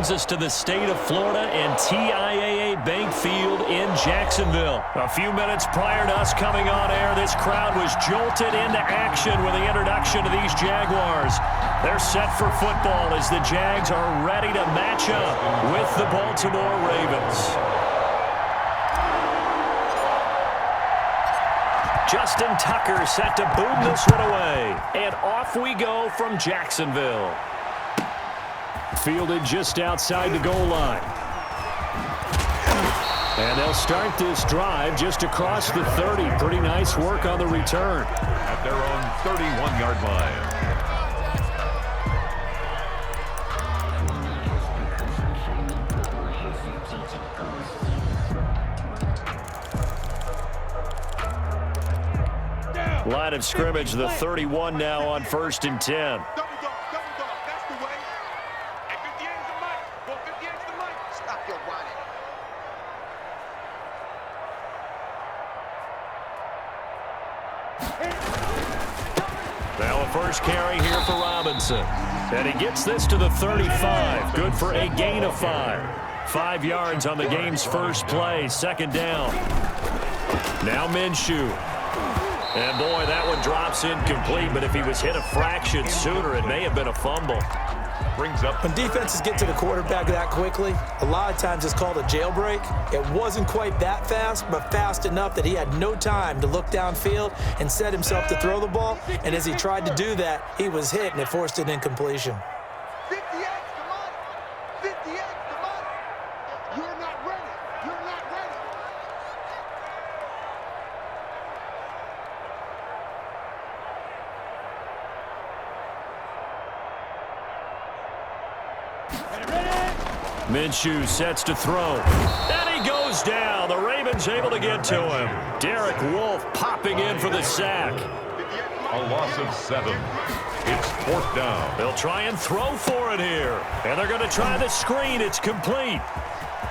brings us to the state of Florida and TIAA Bank Field in Jacksonville. A few minutes prior to us coming on air, this crowd was jolted into action with the introduction of these Jaguars. They're set for football as the Jags are ready to match up with the Baltimore Ravens. Justin Tucker set to boom this one away. And off we go from Jacksonville. Fielded just outside the goal line. And they'll start this drive just across the 30. Pretty nice work on the return. At their own 31-yard line. Line of scrimmage, the 31 now on 1st and 10. Now a first carry here for Robinson. And he gets this to the 35. Good for a gain of 5. 5 yards on the game's first play. Second down. Now Minshew. And boy, that one drops incomplete, but if he was hit a fraction sooner, it may have been a fumble. Brings up. When defenses get to the quarterback that quickly, a lot of times it's called a jailbreak. It wasn't quite that fast, but fast enough that he had no time to look downfield and set himself to throw the ball. And as he tried to do that, he was hit, and it forced an incompletion. 50 extra money. 50 extra money. You're not ready. You're not ready. Minshew sets to throw. And he goes down. The Ravens able to get to him. Derek Wolfe popping in for the sack. A loss of 7. It's 4th down. They'll try and throw for it here. And they're going to try the screen. It's complete.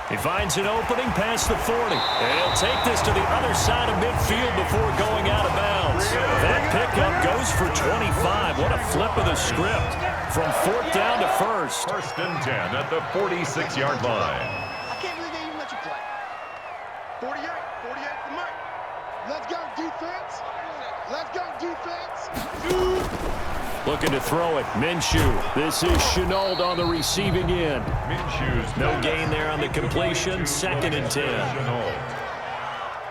He finds an opening past the 40. And he'll take this to the other side of midfield before going out of bounds. That pickup goes for 25. What a flip of the script. From 4th down to 1st. 1st and 10 at the 46-yard line. I can't believe they even let you play. 48 to Mike. Let's go, defense. Let's go, defense. Looking to throw it. Minshew. This is Chenault on the receiving end. Minshew's No gain there on the completion. 2nd and 10.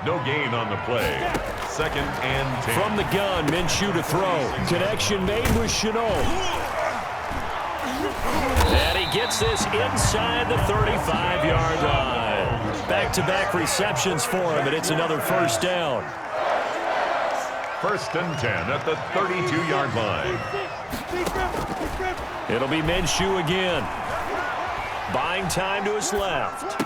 No gain on the play. 2nd and 10. From the gun, Minshew to throw. Connection made with Chenault. And he gets this inside the 35-yard line. Back-to-back receptions for him, and it's another 1st down. 1st and 10 at the 32-yard line. It'll be Minshew again. Buying time to his left.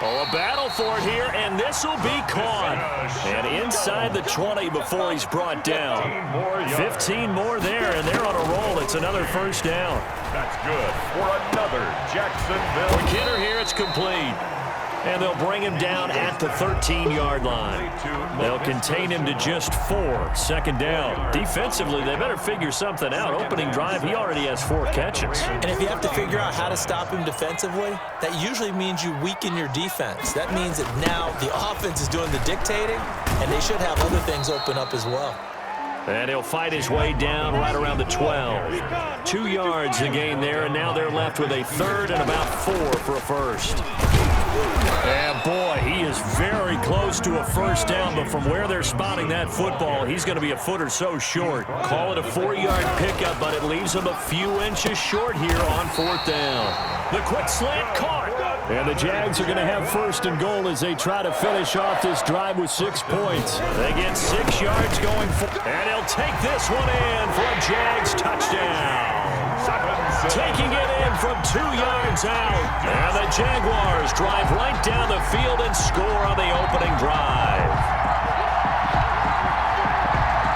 Oh, a battle for it here, and this will be caught. And inside the 20 before he's brought down. 15 more there, and they're on a roll. It's another 1st down. That's good for another Jacksonville. McKinnon here, it's complete. And they'll bring him down at the 13-yard line. They'll contain him to just 4. 2nd down. Defensively, they better figure something out. Opening drive, he already has 4 catches. And if you have to figure out how to stop him defensively, that usually means you weaken your defense. That means that now the offense is doing the dictating, and they should have other things open up as well. And he'll fight his way down right around the 12. 2 yards the gain there, and now they're left with a 3rd and about 4 for a 1st. And boy, he is very close to a 1st down, but from where they're spotting that football, he's going to be a foot or so short. Call it a 4-yard pickup, but it leaves him a few inches short here on 4th down. The quick slant caught. And the Jags are going to have 1st and goal as they try to finish off this drive with 6 points. They get 6 yards going for, and he'll take this one in for a Jags touchdown. Taking it in from 2 yards out. And the Jaguars drive right down the field and score on the opening drive.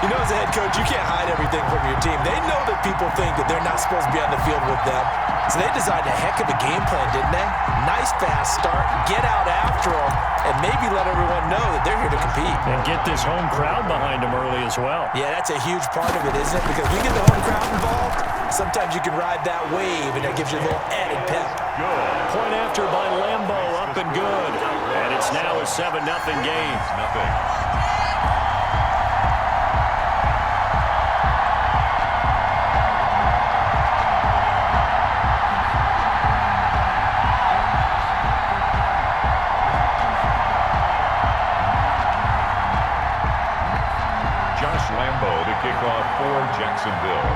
You know, as a head coach, you can't hide everything from your team. They know that people think that they're not supposed to be on the field with them. So they designed a heck of a game plan, didn't they? Nice fast start, get out after them, and maybe let everyone know that they're here to compete. And get this home crowd behind them early as well. Yeah, that's a huge part of it, isn't it? Because when you get the home crowd involved, sometimes you can ride that wave, and that gives you a little added pep. 7-0 game. Nothing. Kickoff for Jacksonville.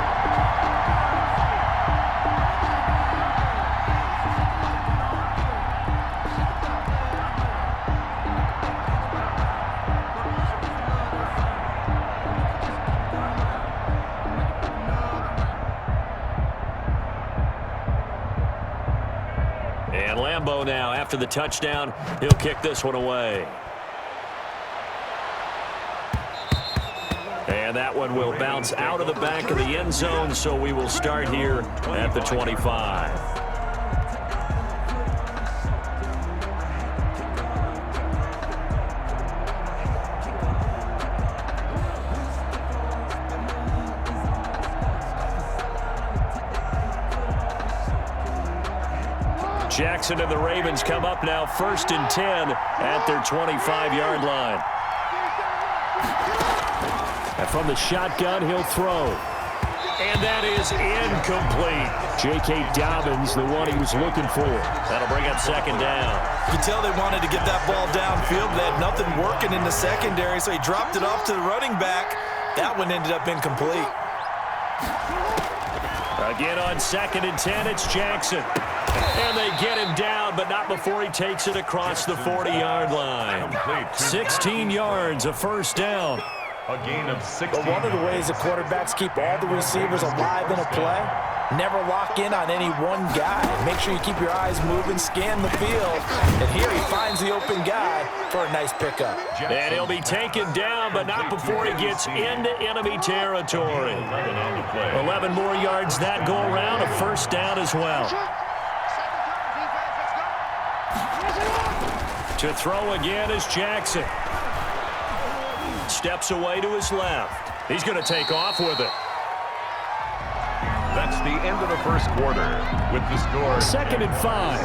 And Lambeau now, after the touchdown, he'll kick this one away. And that one will bounce out of the back of the end zone, so we will start here at the 25. Jackson and the Ravens come up now 1st and 10 at their 25-yard line. And from the shotgun, he'll throw. And that is incomplete. J.K. Dobbins, the one he was looking for. That'll bring up 2nd down. You can tell they wanted to get that ball downfield. They had nothing working in the secondary, so he dropped it off to the running back. That one ended up incomplete. Again on 2nd and 10, it's Jackson. And they get him down, but not before he takes it across the 40-yard line. 16 yards, a 1st down. A gain of 16. But one of the ways the quarterbacks keep all the receivers alive in a play, never lock in on any one guy. Make sure you keep your eyes moving, scan the field. And here he finds the open guy for a nice pickup. And he'll be taken down, but not before he gets into enemy territory. 11 more yards that go around, a 1st down as well. To throw again is Jackson. Steps away to his left. He's going to take off with it. That's the end of the 1st quarter with the score 2nd and 5.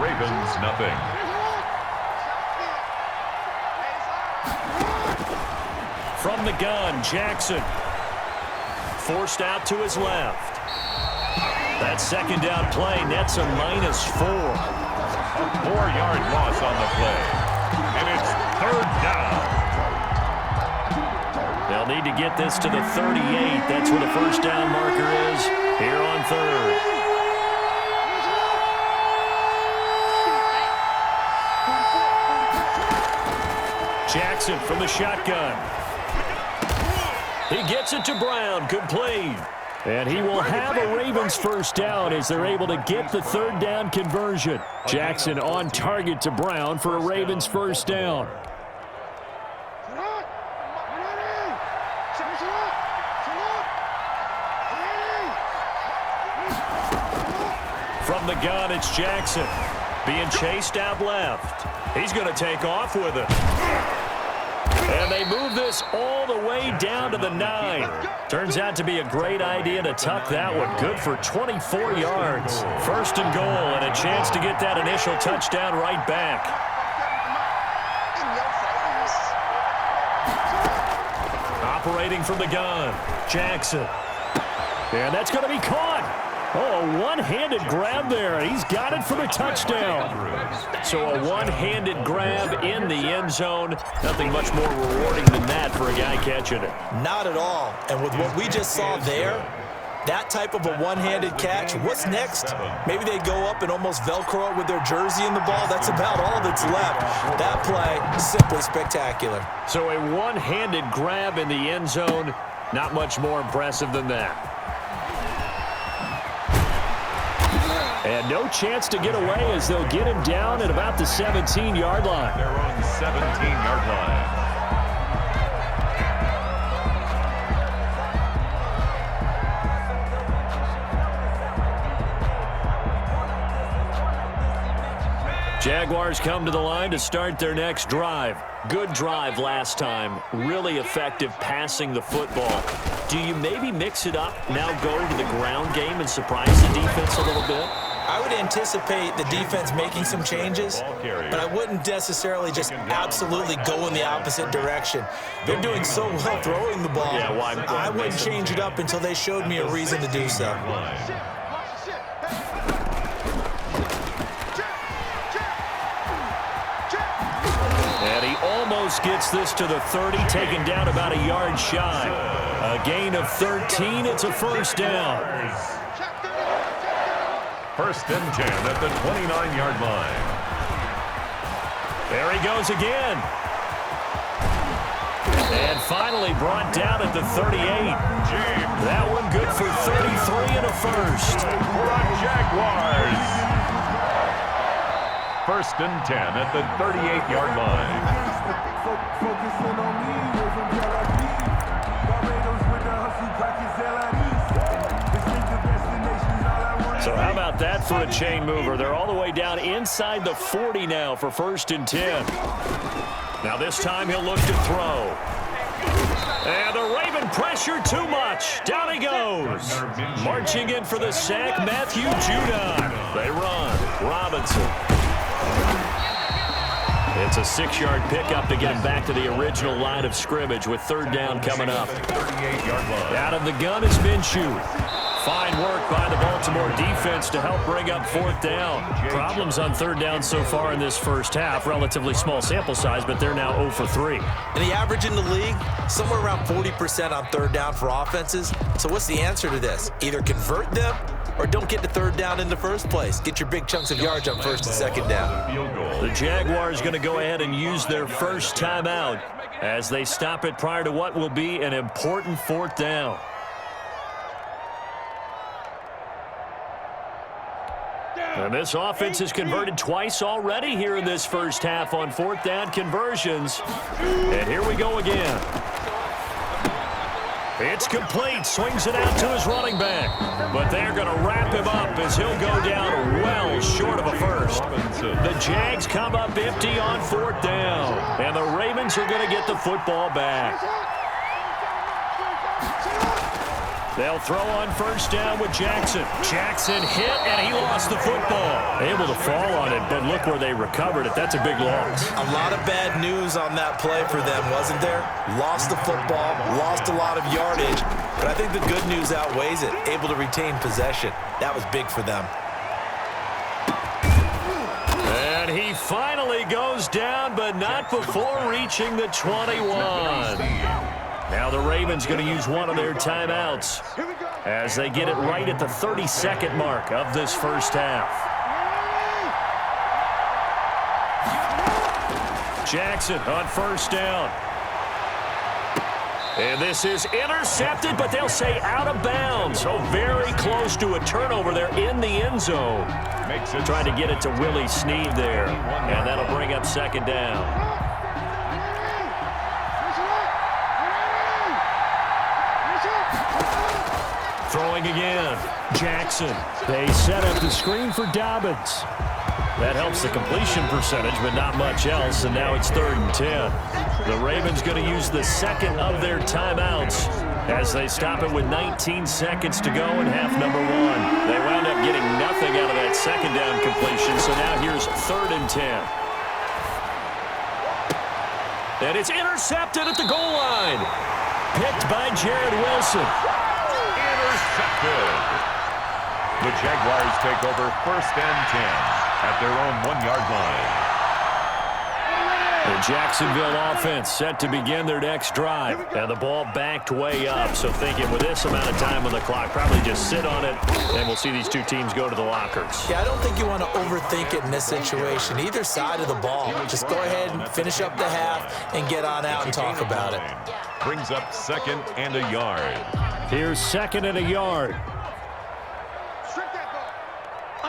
Ravens nothing. From the gun, Jackson. Forced out to his left. That 2nd down play nets a -4. A 4-yard loss on the play. And it's 3rd down. They'll need to get this to the 38. That's where the 1st down marker is here on 3rd. Jackson from the shotgun. He gets it to Brown, complete. And he will have a Ravens 1st down as they're able to get the 3rd down conversion. Jackson on target to Brown for a Ravens 1st down. From the gun, it's Jackson. Being chased out left. He's going to take off with it. And they move this all the way down to the 9. Turns out to be a great idea to tuck that one. Good for 24 yards. 1st and goal, and a chance to get that initial touchdown right back. Operating from the gun, Jackson. And that's going to be caught. Oh, a one-handed grab there. He's got it for the touchdown. So a one-handed grab in the end zone. Nothing much more rewarding than that for a guy catching it. Not at all. And with what we just saw there, that type of a one-handed catch, what's next? Maybe they go up and almost Velcro it with their jersey in the ball. That's about all that's left. That play, simply spectacular. So a one-handed grab in the end zone. Not much more impressive than that. And no chance to get away as they'll get him down at about the 17-yard line. Their own 17-yard line. Jaguars come to the line to start their next drive. Good drive last time. Really effective passing the football. Do you maybe mix it up, now go to the ground game and surprise the defense a little bit? I would anticipate the defense making some changes, but I wouldn't necessarily just absolutely go in the opposite direction. They're doing so well throwing the ball. Yeah, well, I wouldn't change it up until they showed me a reason to do so. And he almost gets this to the 30, taken down about a yard shy. A gain of 13. It's a first down. First and 10 at the 29-yard line. There he goes again. And finally brought down at the 38. That one good for 33 and a first. For the Jaguars. First and 10 at the 38-yard line. So how about that for a chain mover? They're all the way down inside the 40 now for first and 10. Now this time he'll look to throw. And the Raven pressure too much. Down he goes. Marching in for the sack, Matthew Judon. They run. Robinson. It's a 6-yard pickup to get him back to the original line of scrimmage with third down coming up. Out of the gun is Minshew. Fine work by the Baltimore defense to help bring up fourth down. Problems on third down so far in this first half. Relatively small sample size, but they're now 0 for 3. And the average in the league, somewhere around 40% on third down for offenses. So what's the answer to this? Either convert them or don't get to third down in the first place. Get your big chunks of yards on first and second down. The Jaguars going to go ahead and use their first timeout as they stop it prior to what will be an important fourth down. And this offense has converted twice already here in this first half on fourth down conversions. And here we go again. It's complete. Swings it out to his running back. But they're going to wrap him up as he'll go down well short of a first. The Jags come up empty on fourth down. And the Ravens are going to get the football back. They'll throw on first down with Jackson. Jackson hit, and he lost the football. Able to fall on it, but look where they recovered it. That's a big loss. A lot of bad news on that play for them, wasn't there? Lost the football, lost a lot of yardage, but I think the good news outweighs it. Able to retain possession. That was big for them. And he finally goes down, but not before reaching the 21. Now the Ravens going to use one of their timeouts as they get it right at the 32nd mark of this first half. Jackson on first down. And this is intercepted, but they'll say out of bounds. So very close to a turnover there in the end zone. Trying to get it to Willie Snead there. And that'll bring up second down. Throwing again. Jackson. They set up the screen for Dobbins. That helps the completion percentage, but not much else, and now it's 3rd and 10. The Ravens going to use the second of their timeouts as they stop it with 19 seconds to go in half number 1. They wound up getting nothing out of that second down completion, so now here's 3rd and 10. And it's intercepted at the goal line. Picked by Jared Wilson. Intercepted. The Jaguars take over 1st and 10 at their own 1-yard line. The Jacksonville offense set to begin their next drive. And the ball backed way up. So thinking with this amount of time on the clock, probably just sit on it, and we'll see these two teams go to the lockers. Yeah, I don't think you want to overthink it in this situation. Either side of the ball. Just go ahead and finish up the half and get on out and talk about it. Brings up 2nd and a yard. Here's 2nd and a yard. Strip that ball.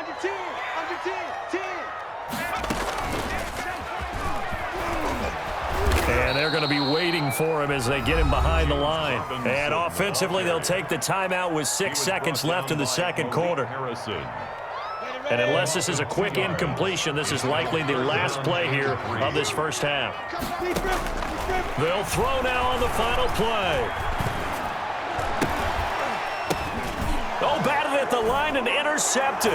Under 10. Under 10. 10. And they're going to be waiting for him as they get him behind the line. And offensively, they'll take the timeout with 6 seconds left in the second quarter. And unless this is a quick incompletion, this is likely the last play here of this first half. They'll throw now on the final play. Oh, batted at the line and intercepted.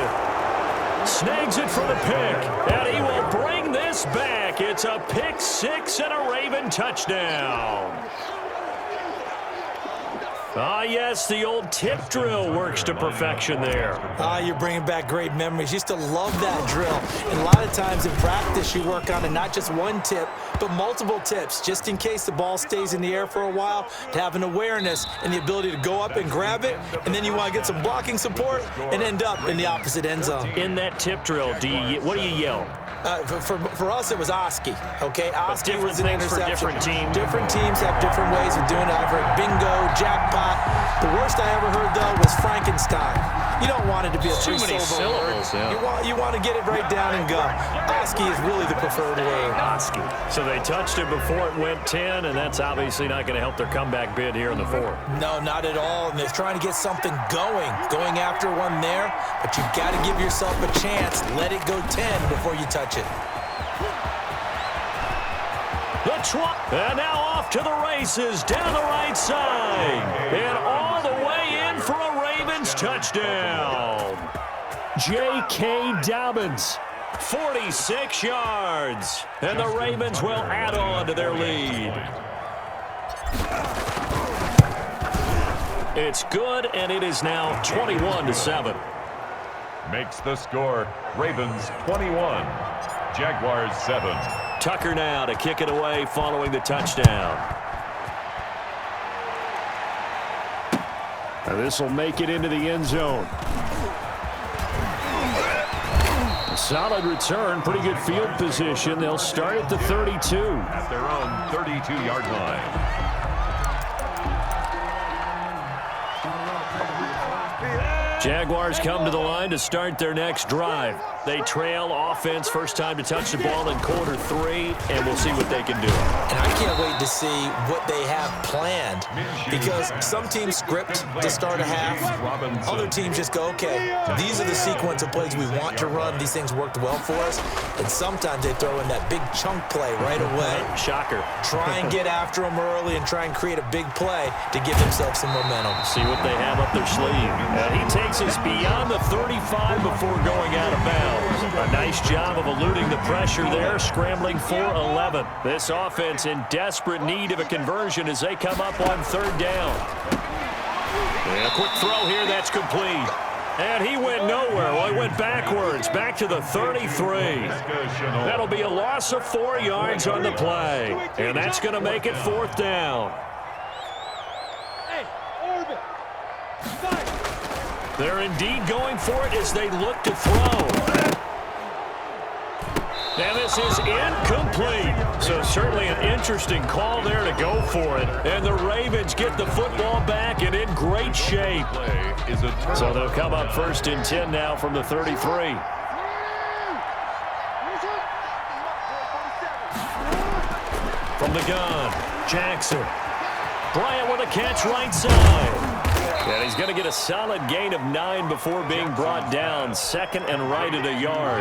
Snags it for the pick, and he will bring this back. It's a pick six and a Raven touchdown. Ah, yes, the old tip drill works to perfection there. Ah, you're bringing back great memories. Used to love that drill. And a lot of times in practice, you work on it, not just one tip, but multiple tips, just in case the ball stays in the air for a while, to have an awareness and the ability to go up and grab it, and then you want to get some blocking support and end up in the opposite end zone. In that tip drill, what do you yell? For us, it was Oski, okay? Oski was an interception. For different teams. Different teams have different ways of doing it. I've heard bingo, jackpot. The worst I ever heard, though, was Frankenstein. You don't want it to be a too many syllables. Yeah. You want to get it right down and go. Oski is really the preferred word. Oski. So they touched it before it went 10, and that's obviously not going to help their comeback bid here in the fourth. No, not at all. And they're trying to get something going after one there, but you've got to give yourself a chance. Let it go 10 before you touch it. And now off to the races down the right side. And all the way in for a Ravens touchdown. J.K. Dobbins, 46 yards. And the Ravens will add on to their lead. It's good, and it is now 21-7. Makes the score Ravens 21, Jaguars 7. Tucker now to kick it away following the touchdown. And this will make it into the end zone. A solid return, pretty good field position. They'll start at the 32. At their own 32-yard line. Jaguars come to the line to start their next drive. They trail offense, first time to touch the ball in quarter 3, and we'll see what they can do. And I can't wait to see what they have planned, because some teams script to start a half. Other teams just go, okay, these are the sequence of plays we want to run. These things worked well for us. And sometimes they throw in that big chunk play right away. Shocker. Try and get after them early and try and create a big play to give themselves some momentum. See what they have up their sleeve. He takes us beyond the 35 before going out of bounds. A nice job of eluding the pressure there, scrambling for 11. This offense in desperate need of a conversion as they come up on third down. And a quick throw here, that's complete. And he went nowhere. Well, he went backwards, back to the 33. That'll be a loss of 4 yards on the play. And that's going to make it fourth down. They're indeed going for it as they look to throw. And this is incomplete. So certainly an interesting call there to go for it. And the Ravens get the football back and in great shape. So they'll come up first and 10 now from the 33. From the gun, Jackson. Bryant with a catch right side. And he's going to get a solid gain of 9 before being brought down. Second and right at a yard.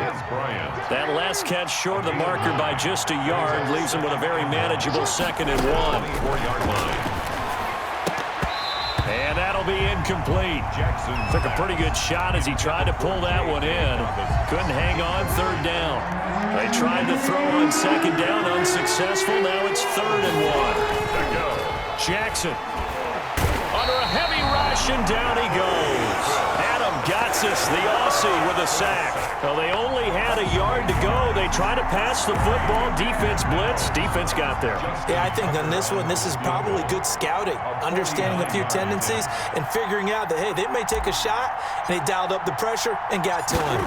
That last catch short of the marker by just a yard leaves him with a very manageable second and 1. 4-yard line. And that'll be incomplete. Jackson took a pretty good shot as he tried to pull that one in. Couldn't hang on third down. They tried to throw on second down, unsuccessful. Now it's third and 1. Jackson. Under a heavy rush, and down he goes. Adam Gotsis, the Aussie, with a sack. Well, they only had a yard to go. They tried to pass the football. Defense blitz. Defense got there. Yeah, I think on this one, this is probably good scouting, understanding a few tendencies, and figuring out that, hey, they may take a shot, and they dialed up the pressure and got to him.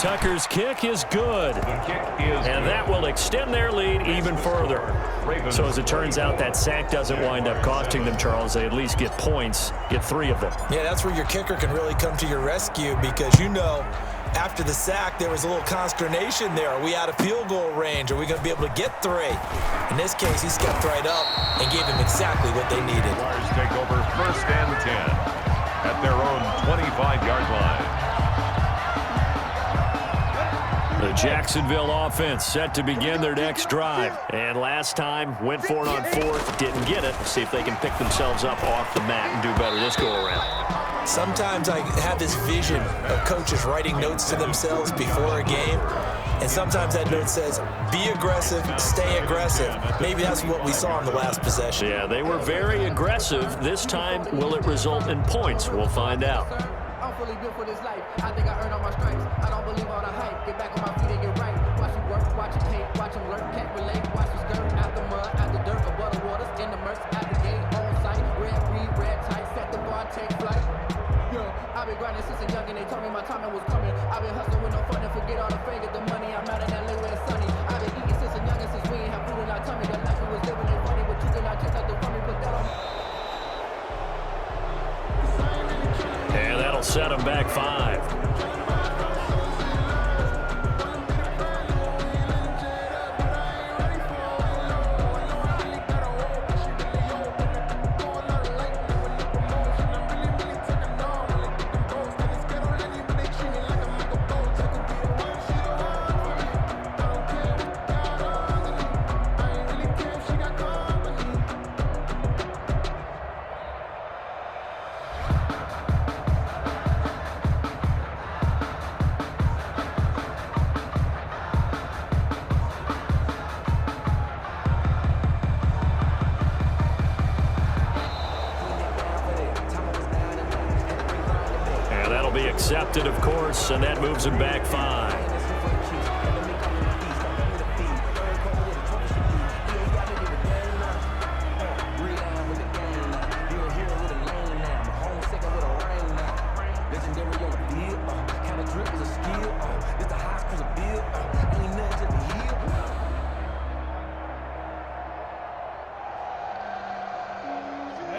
Tucker's kick is good, and that will extend their lead even further. So as it turns out, that sack doesn't wind up costing them, Charles. They at least get points, get 3 of them. Yeah, that's where your kicker can really come to your rescue, because you know after the sack there was a little consternation there. Are we out of field goal range? Are we going to be able to get 3? In this case, he stepped right up and gave them exactly what they needed. Jaguars take over first and 10 at their own 25-yard line. The Jacksonville offense set to begin their next drive. And last time, went for it on 4th, didn't get it. See if they can pick themselves up off the mat and do better this go-around. Sometimes I have this vision of coaches writing notes to themselves before a game, and sometimes that note says, be aggressive, stay aggressive. Maybe that's what we saw in the last possession. Yeah, they were very aggressive. This time, will it result in points? We'll find out. I'm fully built for this life. I think I earned all my stripes. I don't believe all the hype. Get back on my feet and get right. Watch you work, watch you hate, watch them lurk, can't relate. Watch you skirt out the mud, out the dirt, above the waters, in the murks, at the gate, on site. Red breed, red tight, set the bar, take flight. I've been grinding since a young and they told me my timing was coming. I've been hustling with no fun and forget all the fame, get the money. I'm out in LA where it's sunny. I've been eating since a young and since we ain't have food in our tummy. The life we was living ain't funny, but you cannot take nothing from me, put that on. And that'll set them back 5. Be accepted, of course, and that moves him back 5.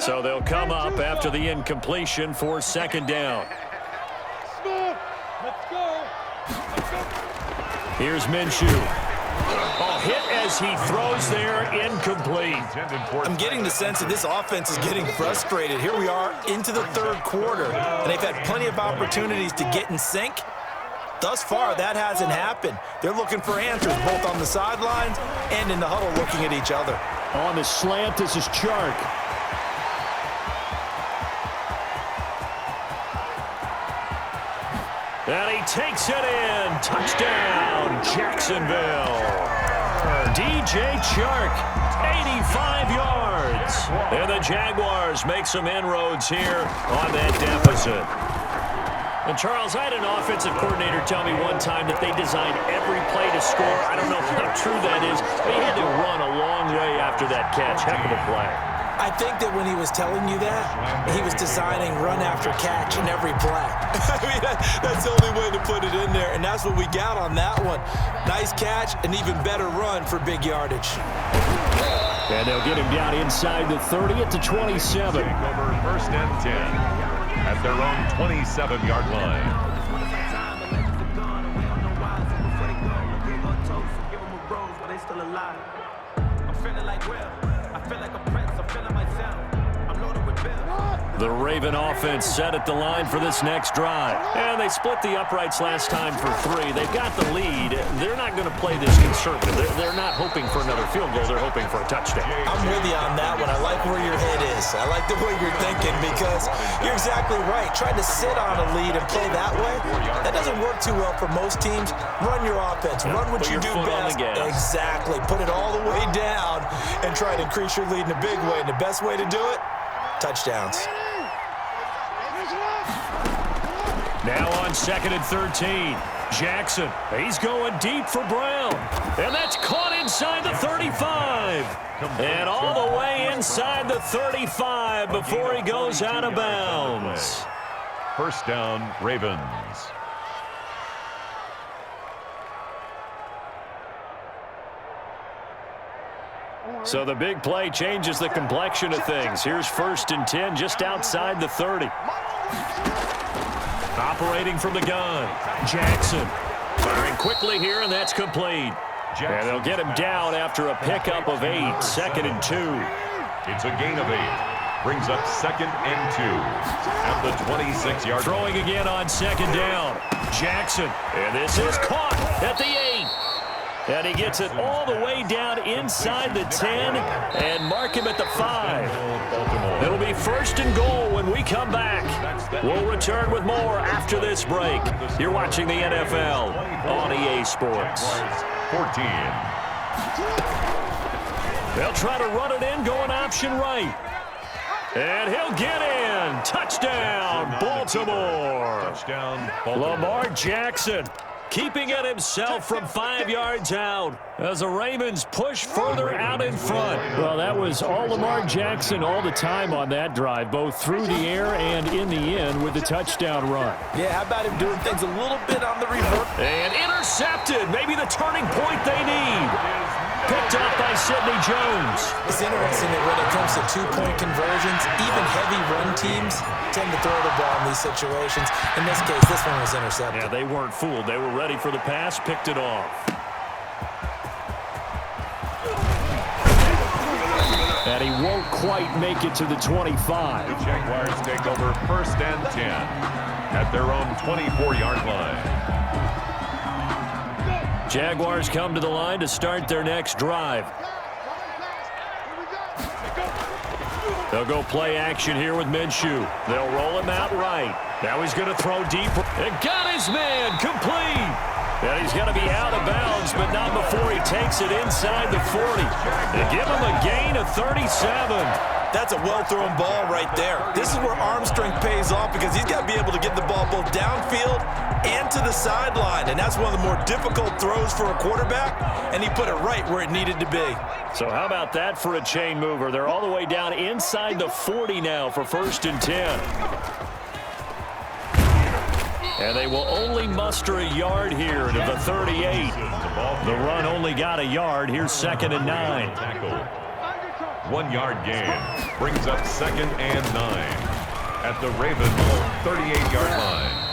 So they'll come up after the incompletion for 2nd down. Here's Minshew. Oh, hit as he throws there, incomplete. I'm getting the sense that this offense is getting frustrated. Here we are into the 3rd quarter, and they've had plenty of opportunities to get in sync. Thus far, that hasn't happened. They're looking for answers both on the sidelines and in the huddle looking at each other. On the slant, this is Chark. And he takes it in. Touchdown, Jacksonville. DJ Chark, 85 yards. And the Jaguars make some inroads here on that deficit. And, Charles, I had an offensive coordinator tell me one time that they designed every play to score. I don't know how true that is, but he had to run a long way after that catch. Heck of a play. I think that when he was telling you that, he was designing run after catch in every play. I mean, that's the only way to put it in there, and that's what we got on that one. Nice catch, an even better run for big yardage. And they'll get him down inside the 30 at the 27. Over 1st and 10 at their own 27-yard line. The Raven offense set at the line for this next drive. And they split the uprights last time for 3. They've got the lead. They're not going to play this conservative. They're not hoping for another field goal. They're hoping for a touchdown. I'm with you on that one. I like where your head is. I like the way you're thinking because you're exactly right. Trying to sit on a lead and play that way, that doesn't work too well for most teams. Run your offense. Run what you do best. Exactly. Put it all the way down and try to increase your lead in a big way. And the best way to do it, touchdowns. Now on 2nd and 13. Jackson, he's going deep for Brown. And that's caught inside the 35. And all the way inside the 35 before he goes out of bounds. 1st down, Ravens. So the big play changes the complexion of things. Here's 1st and 10 just outside the 30. Operating from the gun, Jackson. Firing quickly here, and that's complete. And they'll get him down after a pickup of 8, 2nd and 2. It's a gain of 8. Brings up 2nd and 2 at the 26-yard. Throwing again on 2nd down, Jackson. And this is caught at the 8. And he gets it all the way down inside the 10 and mark him at the 5. It'll be 1st and goal when we come back. We'll return with more after this break. You're watching the NFL on EA Sports. 14. They'll try to run it in, going option right. And he'll get in. Touchdown, Baltimore. Touchdown, Baltimore. Lamar Jackson keeping it himself from 5 yards out as the Ravens push further out in front. Well, that was all Lamar Jackson all the time on that drive, both through the air and in the end with the touchdown run. Yeah, how about him doing things a little bit on the reverse? And intercepted. Maybe the turning point they need. Picked up by Sidney Jones. It's interesting that when it comes to two-point conversions, even heavy run teams tend to throw the ball in these situations. In this case, this one was intercepted. Yeah, they weren't fooled. They were ready for the pass, picked it off. And he won't quite make it to the 25. The Jaguars take over 1st and 10 at their own 24-yard line. Jaguars come to the line to start their next drive. They'll go play action here with Minshew. They'll roll him out right. Now he's going to throw deep. And got his man complete. And he's going to be out of bounds, but not before he takes it inside the 40. They give him a gain of 37. That's a well-thrown ball right there. This is where arm strength pays off because he's got to be able to get the ball both downfield and to the sideline, and that's one of the more difficult throws for a quarterback, and he put it right where it needed to be. So how about that for a chain mover? They're all the way down inside the 40 now for 1st and 10. And they will only muster a yard here to the 38. The run only got a yard. Here's 2nd and 9. 1 yard gain brings up 2nd and 9 at the Ravens 38-yard line.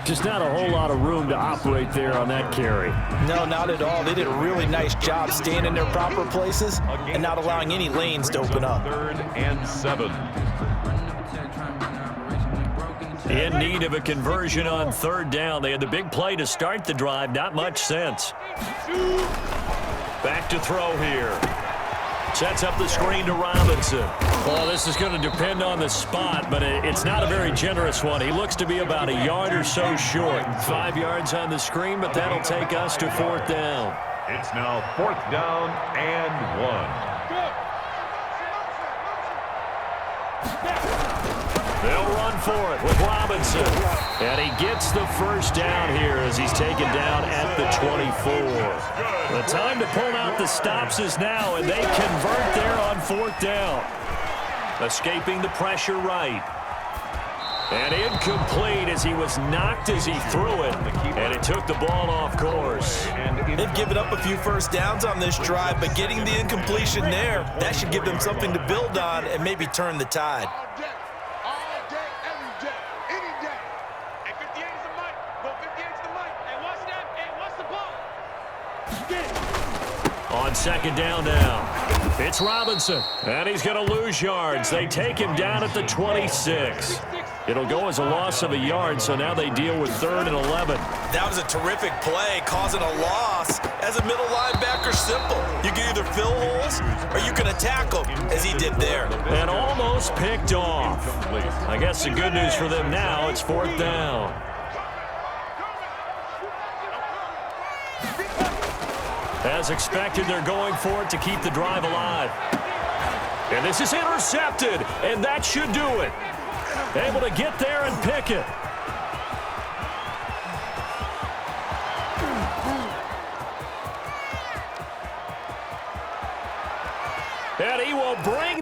Just not a whole lot of room to operate there on that carry. No, not at all. They did a really nice job staying in their proper places and not allowing any lanes to open up. 3rd and 7. In need of a conversion on 3rd down. They had the big play to start the drive. Not much sense. Back to throw here. Sets up the screen to Robinson. Well, this is going to depend on the spot, but it's not a very generous one. He looks to be about a yard or so short. 5 yards on the screen, but that'll take us to 4th down. It's now 4th down and 1. They'll run for it with Robinson. And he gets the 1st down here as he's taken down at the 24. The time to pull out the stops is now, and they convert there on 4th down. Escaping the pressure right. And incomplete as he was knocked as he threw it. And it took the ball off course. They've given up a few 1st downs on this drive, but getting the incompletion there, that should give them something to build on and maybe turn the tide. On 2nd down now, it's Robinson, and he's going to lose yards. They take him down at the 26. It'll go as a loss of a yard, so now they deal with 3rd and 11. That was a terrific play, causing a loss. As a middle linebacker, simple. You can either fill holes or you can attack them, as he did there. And almost picked off. I guess the good news for them now, it's 4th down. As expected, they're going for it to keep the drive alive. And this is intercepted, and that should do it. Able to get there and pick it. And he will bring